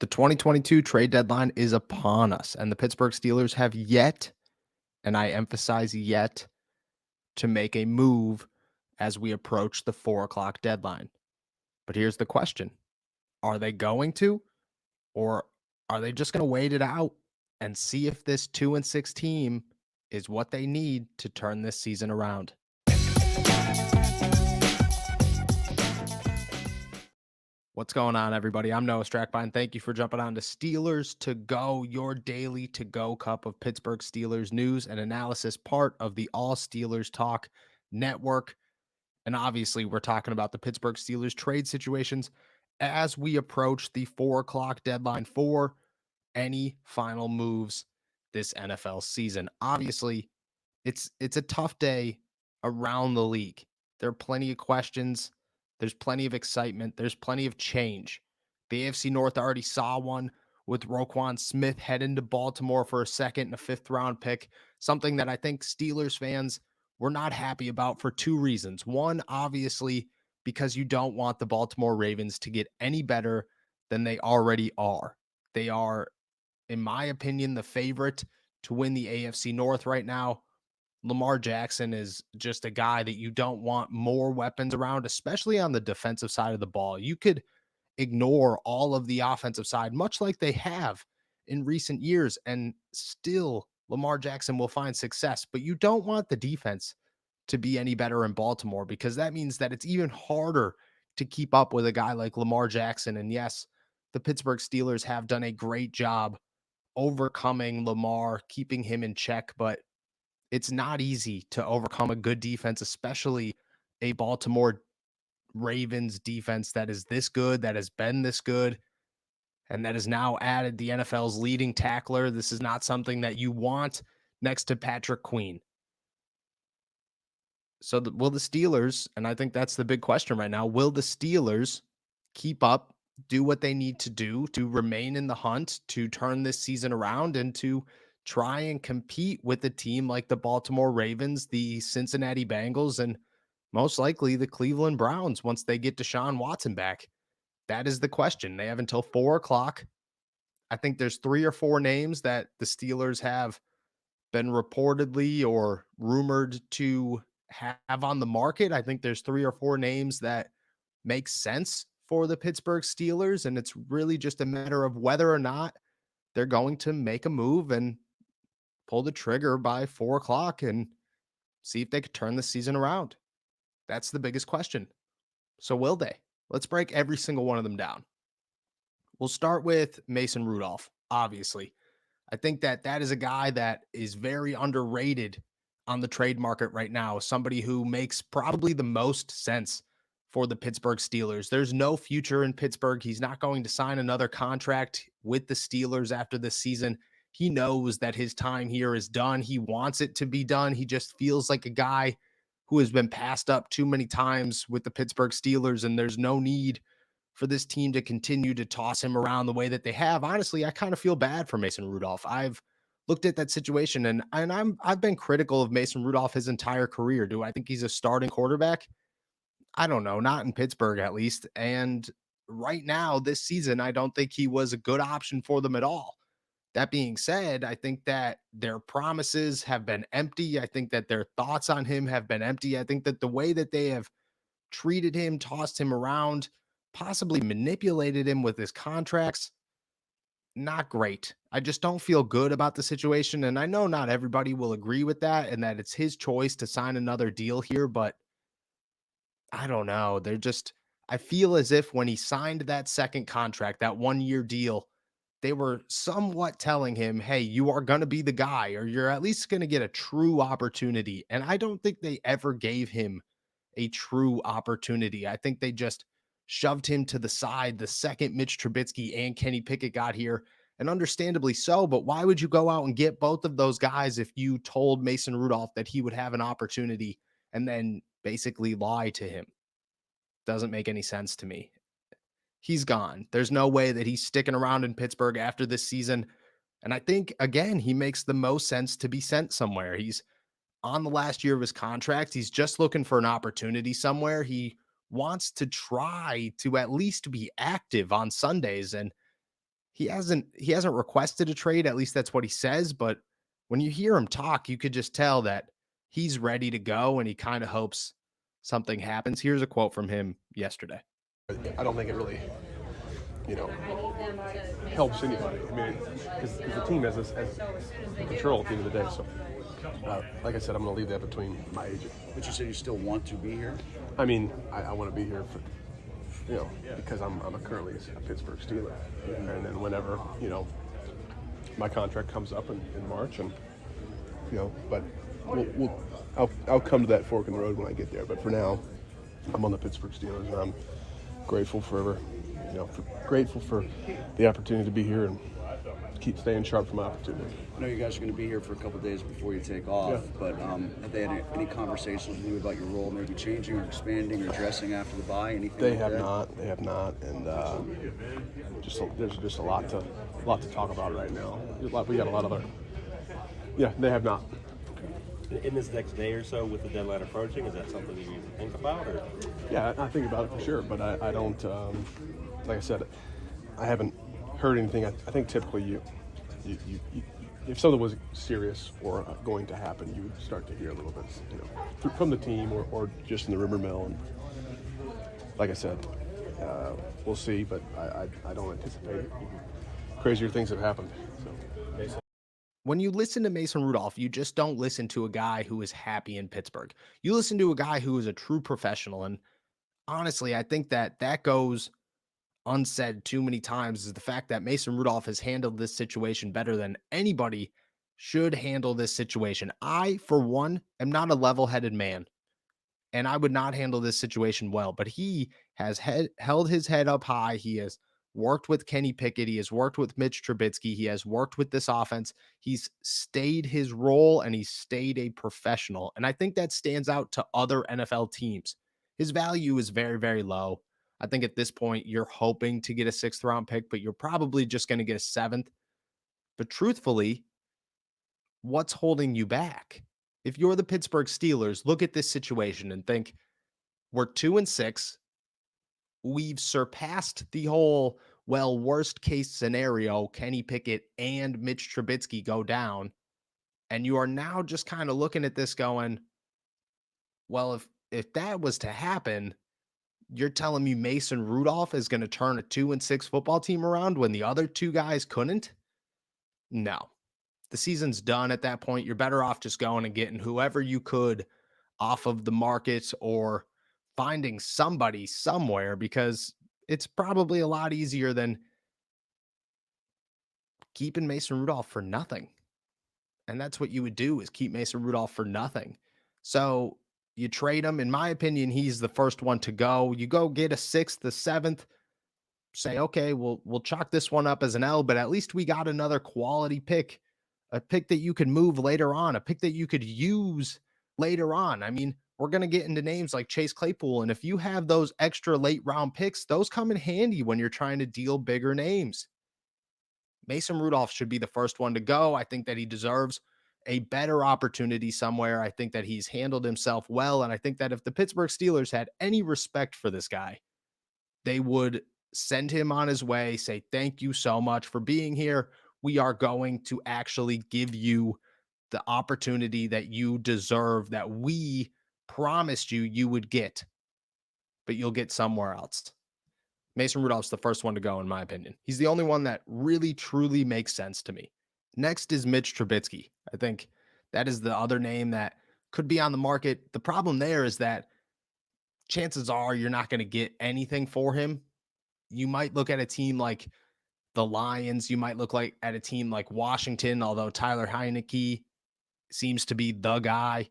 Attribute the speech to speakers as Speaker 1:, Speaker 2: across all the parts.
Speaker 1: The 2022 trade deadline is upon us, and the Pittsburgh Steelers have yet, and I emphasize yet, to make a move as we approach the 4 o'clock deadline. But here's the question: are they going to, or are they just going to wait it out and see if this 2-6 team is what they need to turn this season around? What's going on, everybody? I'm Noah Strackbine. Thank you for jumping on to Steelers to Go, your daily to go cup of Pittsburgh Steelers news and analysis, part of the All Steelers Talk network. And obviously, we're talking about the Pittsburgh Steelers trade situations as we approach the 4 o'clock deadline for any final moves this NFL season. Obviously, it's a tough day around the league. There are plenty of questions. There's plenty of excitement. There's plenty of change. The AFC North already saw one with Roquan Smith heading to Baltimore for a second and a fifth round pick, something that I think Steelers fans were not happy about for two reasons. One, obviously, because you don't want the Baltimore Ravens to get any better than they already are. They are, in my opinion, the favorite to win the AFC North right now. Lamar Jackson is just a guy that you don't want more weapons around, especially on the defensive side of the ball. You could ignore all of the offensive side, much like they have in recent years, and still Lamar Jackson will find success. But you don't want the defense to be any better in Baltimore, because that means that it's even harder to keep up with a guy like Lamar Jackson. And yes, the Pittsburgh Steelers have done a great job overcoming Lamar, keeping him in check, but it's not easy to overcome a good defense, especially a Baltimore Ravens defense that is this good, that has been this good, and that has now added the NFL's leading tackler. This is not something that you want next to Patrick Queen. So will the Steelers, and I think that's the big question right now, will the Steelers keep up, do what they need to do to remain in the hunt, to turn this season around, and to try and compete with a team like the Baltimore Ravens, the Cincinnati Bengals, and most likely the Cleveland Browns once they get Deshaun Watson back? That is the question. They have until 4 o'clock. I think there's 3 or 4 names that the Steelers have been reportedly or rumored to have on the market. I think there's 3 or 4 names that make sense for the Pittsburgh Steelers, and it's really just a matter of whether or not they're going to make a move and pull the trigger by 4 o'clock and see if they could turn the season around. That's the biggest question. So will they? Let's break every single one of them down. We'll start with Mason Rudolph, obviously. I think that that is a guy that is very underrated on the trade market right now, somebody who makes probably the most sense for the Pittsburgh Steelers. There's no future in Pittsburgh. He's not going to sign another contract with the Steelers after this season. He knows that his time here is done. He wants it to be done. He just feels like a guy who has been passed up too many times with the Pittsburgh Steelers, and there's no need for this team to continue to toss him around the way that they have. Honestly, I kind of feel bad for Mason Rudolph. I've looked at that situation, and I've been critical of Mason Rudolph his entire career. Do I think he's a starting quarterback? I don't know, not in Pittsburgh at least. And right now, this season, I don't think he was a good option for them at all. That being said, I think that their promises have been empty. I think that their thoughts on him have been empty. I think that the way that they have treated him, tossed him around, possibly manipulated him with his contracts, not great. I just don't feel good about the situation. And I know not everybody will agree with that and that it's his choice to sign another deal here, but I don't know. I feel as if when he signed that second contract, that 1 year deal, they were somewhat telling him, hey, you are going to be the guy, or you're at least going to get a true opportunity. And I don't think they ever gave him a true opportunity. I think they just shoved him to the side the second Mitch Trubisky and Kenny Pickett got here, and understandably so. But why would you go out and get both of those guys if you told Mason Rudolph that he would have an opportunity and then basically lie to him? Doesn't make any sense to me. He's gone. There's no way that he's sticking around in Pittsburgh after this season. And I think, again, he makes the most sense to be sent somewhere. He's on the last year of his contract. He's just looking for an opportunity somewhere. He wants to try to at least be active on Sundays. And he hasn't requested a trade, at least that's what he says, but when you hear him talk, you could just tell that he's ready to go and he kind of hopes something happens. Here's a quote from him yesterday.
Speaker 2: I don't think it really, you know, helps anybody. I mean, because the team has control at the end of the day. So, like I said, I'm going to leave that between my agent.
Speaker 3: But you said you still want to be here?
Speaker 2: I mean, I want to be here for, because I'm currently a Pittsburgh Steeler, and then whenever my contract comes up in March, and but I'll come to that fork in the road when I get there. But for now, I'm on the Pittsburgh Steelers, and I'm grateful grateful for the opportunity to be here and keep staying sharp for my opportunity.
Speaker 3: I know you guys are going to be here for a couple of days before you take off, but have they had any conversations with you about your role, maybe changing or expanding or dressing after the bye? Anything?
Speaker 2: They have not, and there's just a lot to talk about right now. We got a lot of other. Yeah, they have not.
Speaker 4: In this next day or so, with the deadline approaching, is that something you think about? Or?
Speaker 2: Yeah, I think about it for sure, but I don't. Like I said, I haven't heard anything. I think typically you if something was serious or going to happen, you would start to hear a little bit, from the team or just in the rumor mill. And like I said, we'll see, but I don't anticipate it. Crazier things have happened. So.
Speaker 1: When you listen to Mason Rudolph, you just don't listen to a guy who is happy in Pittsburgh. You listen to a guy who is a true professional. And honestly, I think that goes unsaid too many times is the fact that Mason Rudolph has handled this situation better than anybody should handle this situation. I, for one, am not a level headed man, and I would not handle this situation well, but he has held his head up high. He has worked with Kenny Pickett. He has worked with Mitch Trubisky. He has worked with this offense. He's stayed his role and he's stayed a professional. And I think that stands out to other NFL teams. His value is very, very low. I think at this point, you're hoping to get a 6th round pick, but you're probably just going to get a 7th. But truthfully, what's holding you back? If you're the Pittsburgh Steelers, look at this situation and think, we're 2-6. We've surpassed the whole, worst case scenario, Kenny Pickett and Mitch Trubisky go down. And you are now just kind of looking at this going, well, if that was to happen, you're telling me Mason Rudolph is going to turn a 2-6 football team around when the other two guys couldn't? No. The season's done at that point. You're better off just going and getting whoever you could off of the market or finding somebody somewhere, because it's probably a lot easier than keeping Mason Rudolph for nothing. And that's what you would do, is keep Mason Rudolph for nothing. So you trade him. In my opinion, he's the first one to go. You go get a 6th, a 7th, say, okay, we'll chalk this one up as an L, but at least we got another quality pick, a pick that you can move later on, a pick that you could use later on. I mean, we're going to get into names like Chase Claypool. And if you have those extra late round picks, those come in handy when you're trying to deal bigger names. Mason Rudolph should be the first one to go. I think that he deserves a better opportunity somewhere. I think that he's handled himself well. And I think that if the Pittsburgh Steelers had any respect for this guy, they would send him on his way, say, thank you so much for being here. We are going to actually give you the opportunity that you deserve, that we promised you would get, but you'll get somewhere else. Mason Rudolph's the first one to go, in my opinion. He's the only one that really, truly makes sense to me. Next is Mitch Trubisky. I think that is the other name that could be on the market. The problem there is that chances are you're not going to get anything for him. You might look at a team like the Lions. You might look at a team like Washington, although Tyler Heineke seems to be the guy.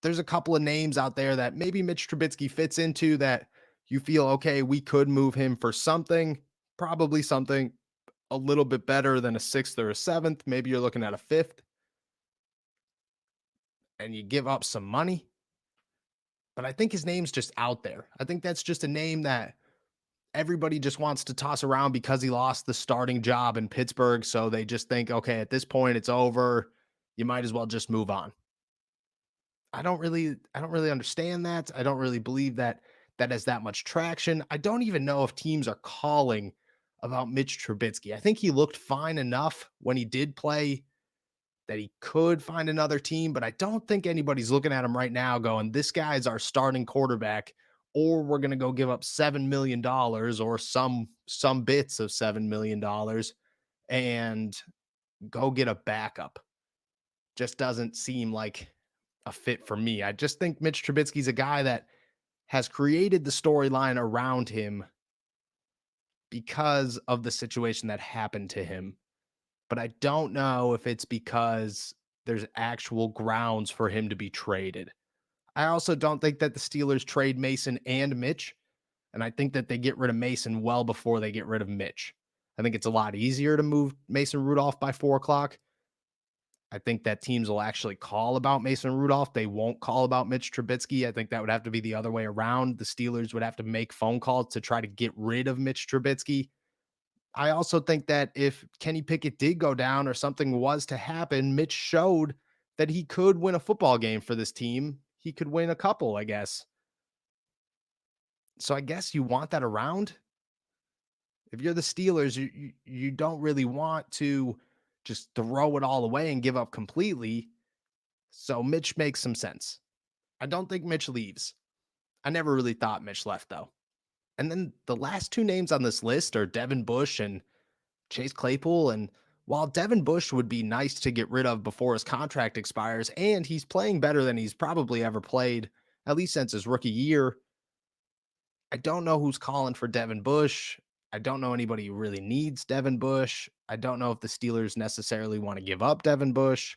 Speaker 1: There's a couple of names out there that maybe Mitch Trubisky fits into that you feel, okay, we could move him for something, probably something a little bit better than a 6th or a 7th. Maybe you're looking at a 5th and you give up some money. But I think his name's just out there. I think that's just a name that everybody just wants to toss around because he lost the starting job in Pittsburgh. So they just think, okay, at this point it's over. You might as well just move on. I don't really understand that. I don't really believe that has that much traction. I don't even know if teams are calling about Mitch Trubisky. I think he looked fine enough when he did play that he could find another team, but I don't think anybody's looking at him right now going, this guy's our starting quarterback, or we're going to go give up $7 million or some bits of $7 million and go get a backup. Just doesn't seem like a fit for me. I just think Mitch Trubisky's a guy that has created the storyline around him because of the situation that happened to him. But I don't know if it's because there's actual grounds for him to be traded. I also don't think that the Steelers trade Mason and Mitch. And I think that they get rid of Mason well before they get rid of Mitch. I think it's a lot easier to move Mason Rudolph by 4 o'clock. I think that teams will actually call about Mason Rudolph. They won't call about Mitch Trubisky. I think that would have to be the other way around. The Steelers would have to make phone calls to try to get rid of Mitch Trubisky. I also think that if Kenny Pickett did go down or something was to happen, Mitch showed that he could win a football game for this team. He could win a couple, I guess. So I guess you want that around. If you're the Steelers, you don't really want to just throw it all away and give up completely. So Mitch makes some sense. I don't think Mitch leaves. I never really thought Mitch left, though. And then the last two names on this list are Devin Bush and Chase Claypool. And while Devin Bush would be nice to get rid of before his contract expires, and he's playing better than he's probably ever played, at least since his rookie year, I don't know who's calling for Devin Bush. I don't know anybody who really needs Devin Bush. I don't know if the Steelers necessarily want to give up Devin Bush.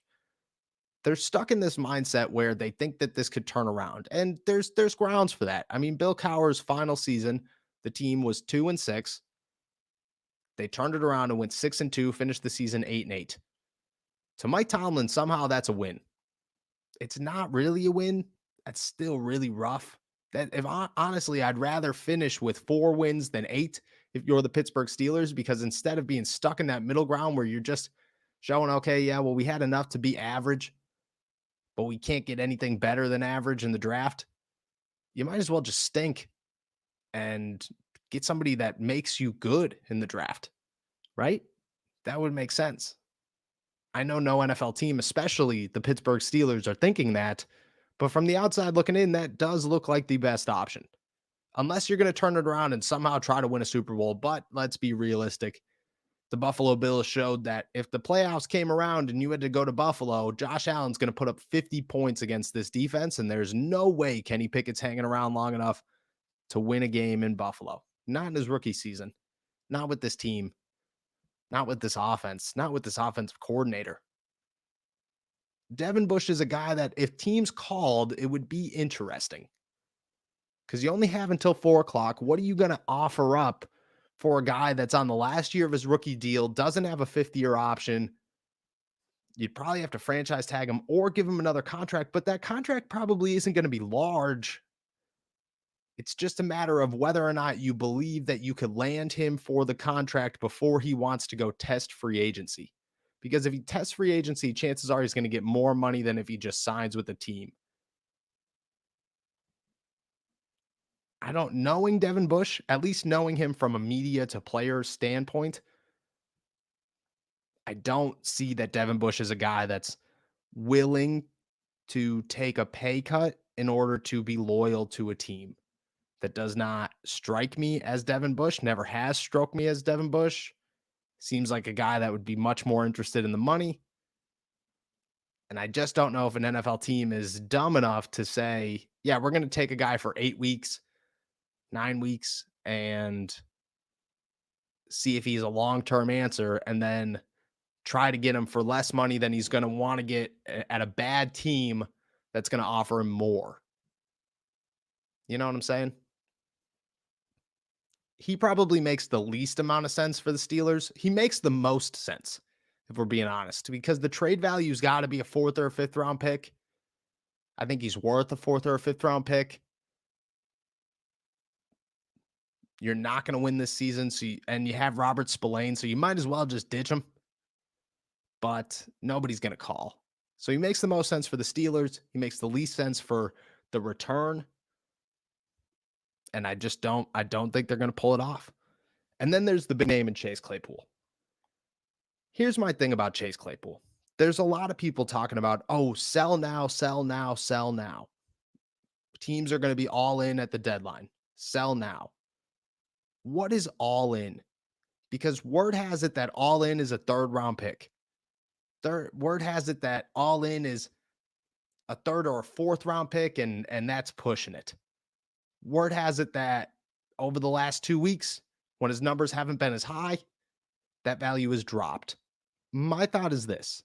Speaker 1: They're stuck in this mindset where they think that this could turn around. And there's grounds for that. I mean, Bill Cowher's final season, the team was 2-6. They turned it around and went 6-2, finished the season 8-8. To Mike Tomlin, somehow that's a win. It's not really a win. That's still really rough. That if honestly, I'd rather finish with 4 wins than 8 if you're the Pittsburgh Steelers, because instead of being stuck in that middle ground where you're just showing, okay, yeah, well, we had enough to be average, but we can't get anything better than average in the draft, you might as well just stink and get somebody that makes you good in the draft, right? That would make sense. I know no NFL team, especially the Pittsburgh Steelers, are thinking that, but from the outside looking in, that does look like the best option. Unless you're going to turn it around and somehow try to win a Super Bowl. But let's be realistic. The Buffalo Bills showed that if the playoffs came around and you had to go to Buffalo, Josh Allen's going to put up 50 points against this defense, and there's no way Kenny Pickett's hanging around long enough to win a game in Buffalo. Not in his rookie season. Not with this team. Not with this offense. Not with this offensive coordinator. Devin Bush is a guy that if teams called, it would be interesting. Because you only have until 4 o'clock. What are you going to offer up for a guy that's on the last year of his rookie deal, doesn't have a 5th-year option? You'd probably have to franchise tag him or give him another contract, but that contract probably isn't going to be large. It's just a matter of whether or not you believe that you could land him for the contract before he wants to go test free agency. Because if he tests free agency, chances are he's going to get more money than if he just signs with the team. I don't knowing Devin Bush, at least knowing him from a media to player standpoint, I don't see that Devin Bush is a guy that's willing to take a pay cut in order to be loyal to a team. That does not strike me as Devin Bush, never has struck me as Devin Bush. Seems like a guy that would be much more interested in the money. And I just don't know if an NFL team is dumb enough to say, yeah, we're going to take a guy for 8 weeks, 9 weeks, and see if he's a long-term answer, and then try to get him for less money than he's going to want to get at a bad team that's going to offer him more. You know what I'm saying? He probably makes the least amount of sense for the Steelers. He makes the most sense, if we're being honest, because the trade value's got to be a 4th or a 5th round pick. I think he's worth a 4th or a 5th round pick. You're not going to win this season, and you have Robert Spillane, so you might as well just ditch him. But nobody's going to call. So he makes the most sense for the Steelers. He makes the least sense for the return. And I don't think they're going to pull it off. And then there's the big name in Chase Claypool. Here's my thing about Chase Claypool. There's a lot of people talking about, oh, sell now, sell now, sell now. Teams are going to be all in at the deadline. Sell now. What is all in? Because word has it that all in is a third round pick. Word has it that all in is a third or a fourth round pick, and that's pushing it. Word has it that over the last 2 weeks, when his numbers haven't been as high, that value has dropped. My thought is this: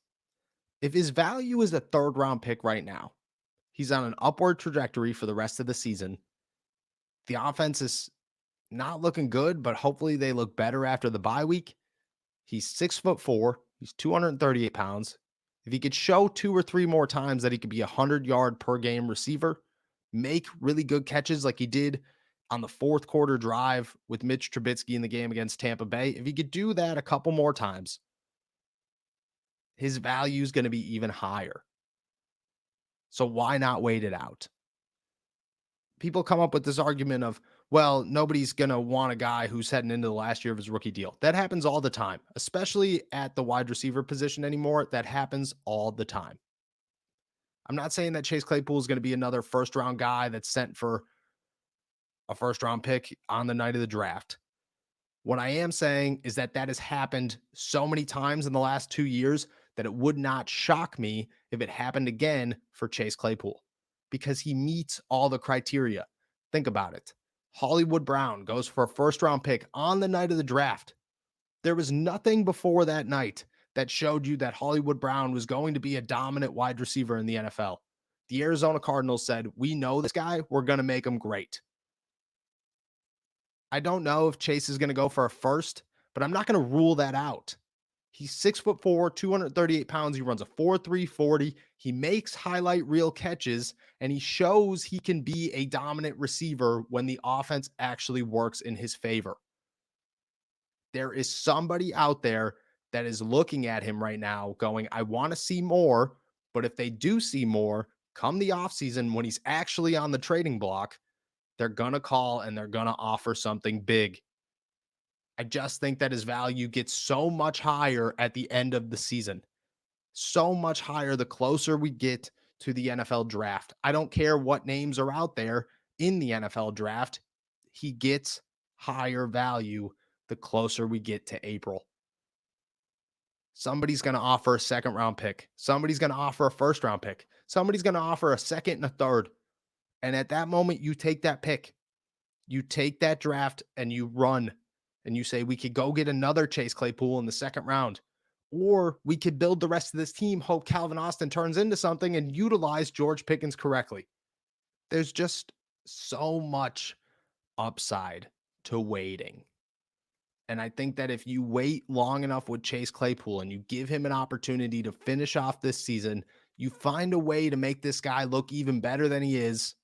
Speaker 1: if his value is a third round pick right now, he's on an upward trajectory for the rest of the season. The offense is not looking good, but hopefully they look better after the bye week. He's 6'4". He's 238 pounds. If he could show 2 or 3 more times that he could be a 100-yard per game receiver, make really good catches like he did on the fourth quarter drive with Mitch Trubisky in the game against Tampa Bay, if he could do that a couple more times, his value is going to be even higher. So why not wait it out? People come up with this argument of, well, nobody's going to want a guy who's heading into the last year of his rookie deal. That happens all the time, especially at the wide receiver position anymore. That happens all the time. I'm not saying that Chase Claypool is going to be another first round guy that's sent for a first round pick on the night of the draft. What I am saying is that has happened so many times in the last 2 years that it would not shock me if it happened again for Chase Claypool, because he meets all the criteria. Think about it. Hollywood Brown goes for a first round pick on the night of the draft. There was nothing before that night that showed you that Hollywood Brown was going to be a dominant wide receiver in the NFL. The Arizona Cardinals said, we know this guy, we're going to make him great. I don't know if Chase is going to go for a first, but I'm not going to rule that out. He's 6'4", 238 pounds. He runs a 4.3 40. He makes highlight reel catches, and he shows he can be a dominant receiver when the offense actually works in his favor. There is somebody out there that is looking at him right now going, I want to see more, but if they do see more, come the offseason when he's actually on the trading block, they're going to call and they're going to offer something big. I just think that his value gets so much higher at the end of the season. So much higher the closer we get to the NFL draft. I don't care what names are out there in the NFL draft. He gets higher value the closer we get to April. Somebody's going to offer a second round pick. Somebody's going to offer a first round pick. Somebody's going to offer a second and a third. And at that moment, you take that pick. You take that draft and you run. And you say, we could go get another Chase Claypool in the second round. Or we could build the rest of this team, hope Calvin Austin turns into something, and utilize George Pickens correctly. There's just so much upside to waiting. And I think that if you wait long enough with Chase Claypool and you give him an opportunity to finish off this season, you find a way to make this guy look even better than he is.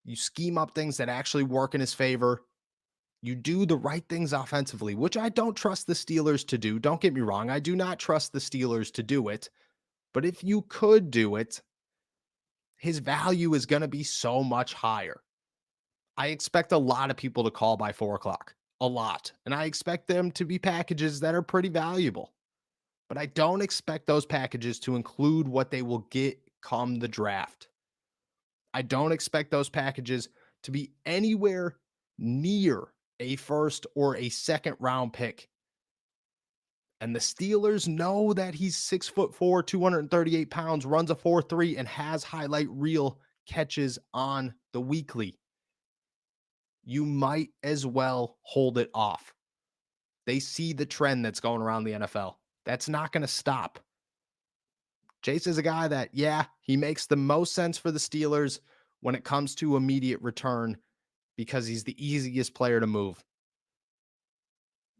Speaker 1: You scheme up things that actually work in his favor. You do the right things offensively, which I don't trust the Steelers to do. Don't get me wrong. I do not trust the Steelers to do it. But if you could do it, his value is going to be so much higher. I expect a lot of people to call by 4 o'clock. A lot. And I expect them to be packages that are pretty valuable. But I don't expect those packages to include what they will get come the draft. I don't expect those packages to be anywhere near a first or a second round pick. And the Steelers know that he's 6'4", 238 pounds, runs a 4.3, and has highlight reel catches on the weekly. You might as well hold it off. They see the trend that's going around the NFL. That's not going to stop. Chase is a guy that, yeah, he makes the most sense for the Steelers when it comes to immediate return because he's the easiest player to move.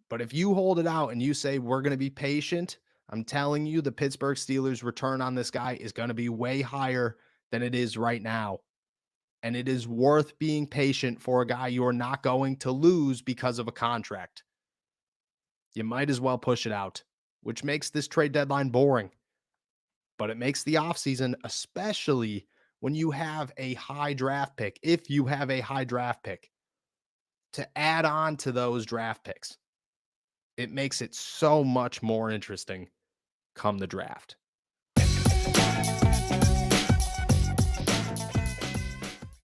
Speaker 1: But if you hold it out and you say, we're going to be patient, I'm telling you, the Pittsburgh Steelers' return on this guy is going to be way higher than it is right now. And it is worth being patient for a guy you're not going to lose because of a contract. You might as well push it out, which makes this trade deadline boring. But it makes the offseason, especially when you have a high draft pick, if you have a high draft pick, to add on to those draft picks. It makes it so much more interesting come the draft.